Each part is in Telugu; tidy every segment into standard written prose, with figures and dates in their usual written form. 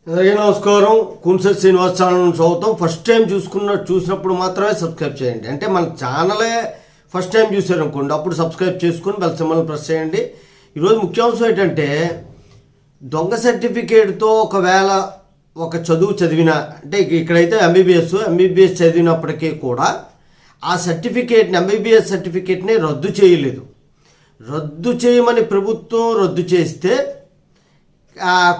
అందరికీ నమస్కారం. కున్సెట్ శ్రీనివాస్ ఛానల్ చదువుతాం. ఫస్ట్ టైం చూసినప్పుడు మాత్రమే సబ్స్క్రైబ్ చేయండి. అంటే మన ఛానలే ఫస్ట్ టైం చూసారనుకోండి, అప్పుడు సబ్స్క్రైబ్ చేసుకుని బెల్ సింబల్ని ప్రెస్ చేయండి. ఈరోజు ముఖ్యాంశం ఏంటంటే, దొంగ సర్టిఫికేట్తో ఒకవేళ ఒక చదువు చదివినా, అంటే ఇక్కడైతే ఎంబీబీఎస్ చదివినప్పటికీ కూడా ఆ సర్టిఫికేట్ని, ఎంబీబీఎస్ సర్టిఫికేట్ని రద్దు చేయలేదు. రద్దు చేయమని ప్రభుత్వం రద్దు చేస్తే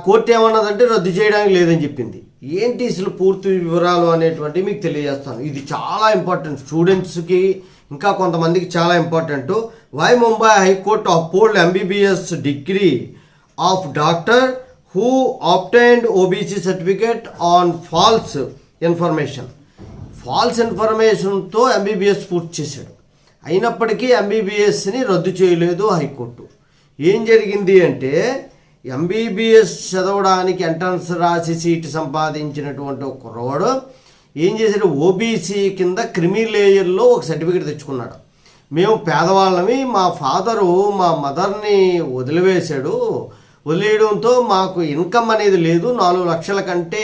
కోర్టు ఏమన్నదంటే రద్దు చేయడానికి లేదని చెప్పింది. ఏంటి అసలు పూర్తి వివరాలు అనేటువంటివి మీకు తెలియజేస్తాను. ఇది చాలా ఇంపార్టెంట్, స్టూడెంట్స్కి ఇంకా కొంతమందికి చాలా important. Why Mumbai high court upheld MBBS degree of doctor who obtained OBC certificate on false ఇన్ఫర్మేషన్తో ఎంబీబీఎస్ పూర్తి చేశాడు. అయినప్పటికీ ఎంబీబీఎస్ని రద్దు చేయలేదు హైకోర్టు. ఏం జరిగింది అంటే, ఎంబీబీఎస్ చదవడానికి ఎంట్రన్స్ రాసి సీటు సంపాదించినటువంటి ఒక కుర్రవాడు ఏం చేశాడు, ఓబీసీ కింద క్రిమి లేయర్లో ఒక సర్టిఫికేట్ తెచ్చుకున్నాడు. మేము పేదవాళ్ళమి, మా ఫాదరు మా మదర్ని వదిలేయడంతో మాకు ఇన్కమ్ అనేది లేదు, 4 లక్షల కంటే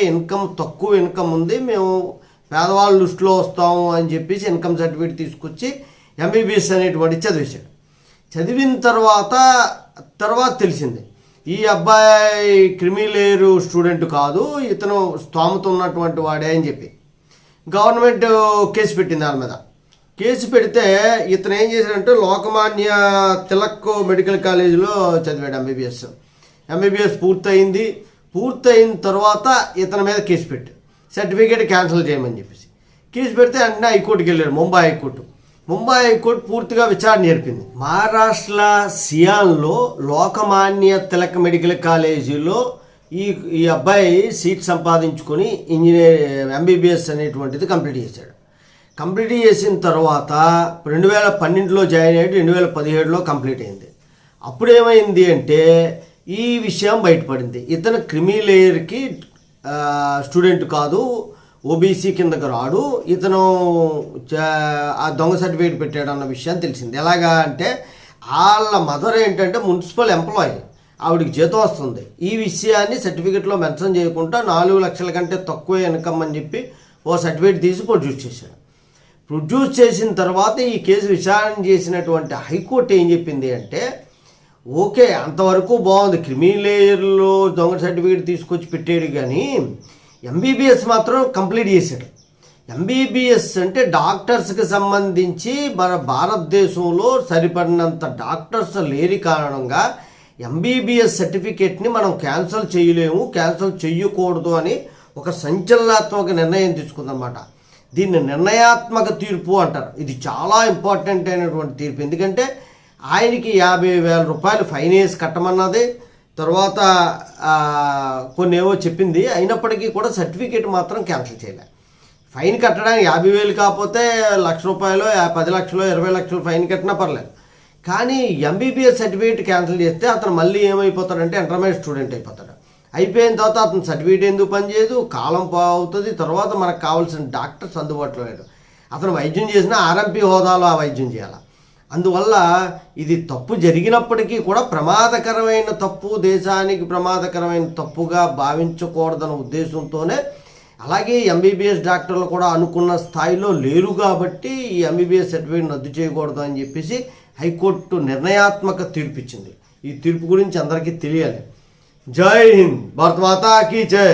తక్కువ ఇన్కమ్ ఉంది, మేము పేదవాళ్ళ లిస్టులో వస్తాము అని చెప్పేసి ఇన్కమ్ సర్టిఫికేట్ తీసుకొచ్చి ఎంబీబీఎస్ అనేటువంటి చదివేశాడు. చదివిన తర్వాత తెలిసింది ఈ అబ్బాయి క్రిమి లేయర్ స్టూడెంట్ కాదు, ఇతను స్తోమత ఉన్నటువంటి వాడే అని చెప్పి గవర్నమెంట్ కేసు పెట్టింది దాని మీద. కేసు పెడితే ఇతను ఏం చేశాడంటే, లోకమాన్య తిలక్ మెడికల్ కాలేజీలో చదివాడు ఎంబీబీఎస్ పూర్తయిన తర్వాత ఇతని మీద కేసు పెట్టి సర్టిఫికేట్ క్యాన్సిల్ చేయమని చెప్పేసి కేసు పెడితే వెంటనే హైకోర్టుకి వెళ్ళాడు. ముంబై హైకోర్టు పూర్తిగా విచారణ జరిపింది. మహారాష్ట్ర సియాల్లో లోకమాన్య తిలక్ మెడికల్ కాలేజీలో ఈ అబ్బాయి సీట్ సంపాదించుకొని ఎంబీబీఎస్ అనేటువంటిది కంప్లీట్ చేశాడు. కంప్లీట్ చేసిన తర్వాత 2012లో జాయిన్ అయ్యాడు, 2017లో కంప్లీట్ అయింది. అప్పుడు ఏమైంది అంటే, ఈ విషయం బయటపడింది, ఇతను క్రిమి లేయర్కి స్టూడెంట్ కాదు, ఓబీసీ కిందకు రాడు, ఇతను ఆ దొంగ సర్టిఫికేట్ పెట్టాడు అన్న విషయం తెలిసింది. ఎలాగా అంటే, వాళ్ళ మదర్ ఏంటంటే మున్సిపల్ ఎంప్లాయీ, ఆవిడికి జీతం వస్తుంది. ఈ విషయాన్ని సర్టిఫికేట్లో మెన్షన్ చేయకుండా 4 లక్షల కంటే తక్కువ ఇన్కమ్ అని చెప్పి ఓ సర్టిఫికేట్ తీసి ప్రొడ్యూస్ చేసిన తర్వాత ఈ కేసు విచారణ చేసినటువంటి హైకోర్టు ఏం చెప్పింది అంటే, ఓకే అంతవరకు బాగుంది, క్రిమి లేయర్లో దొంగ సర్టిఫికేట్ తీసుకొచ్చి పెట్టాడు, కానీ ఎంబీబీఎస్ మాత్రం కంప్లీట్ చేశాడు. ఎంబీబీఎస్ అంటే డాక్టర్స్కి సంబంధించి మన భారతదేశంలో సరిపడినంత డాక్టర్స్ లేని కారణంగా ఎంబీబీఎస్ సర్టిఫికేట్ని మనం క్యాన్సిల్ చేయకూడదు అని ఒక సంచలనాత్మక నిర్ణయం తీసుకుందన్నమాట. దీన్ని నిర్ణయాత్మక తీర్పు అంటారు. ఇది చాలా ఇంపార్టెంట్ అయినటువంటి తీర్పు. ఎందుకంటే ఆయనకి 50,000 రూపాయలు ఫైన్ వేసి కట్టమన్నది, తర్వాత కొన్ని ఏవో చెప్పింది. అయినప్పటికీ కూడా సర్టిఫికేట్ మాత్రం క్యాన్సిల్ చేయలేదు. ఫైన్ కట్టడానికి 50,000 కాకపోతే ₹1,00,000, 10 లక్షలు, 20 లక్షలు ఫైన్ కట్టినా పర్లేదు. కానీ ఎంబీబీఎస్ సర్టిఫికేట్ క్యాన్సిల్ చేస్తే అతను మళ్ళీ ఏమైపోతాడంటే ఇంటర్మీడియట్ స్టూడెంట్ అయిపోతాడు. అయిపోయిన తర్వాత అతను సర్టిఫికేట్ ఎందుకు పనిచేయదు, కాలం అవుతుంది, తర్వాత మనకు కావాల్సిన డాక్టర్స్ అందుబాటులో లేడు. అతను వైద్యం చేసినా ఆర్ఎంపీ హోదాలో ఆ వైద్యం చేయాలి. అందువల్ల ఇది తప్పు జరిగినప్పటికీ కూడా ప్రమాదకరమైన తప్పు, దేశానికి ప్రమాదకరమైన తప్పుగా భావించకూడదన్న ఉద్దేశంతోనే, అలాగే ఎంబీబీఎస్ డాక్టర్లు కూడా అనుకున్న స్థాయిలో లేరు కాబట్టి ఈ ఎంబీబీఎస్ సర్టిఫికేట్ రద్దు చేయకూడదు అని చెప్పేసి హైకోర్టు నిర్ణయాత్మక తీర్పు ఇచ్చింది. ఈ తీర్పు గురించి అందరికీ తెలియాలి. జై హింద్, భారత్ మాతా కీ జై.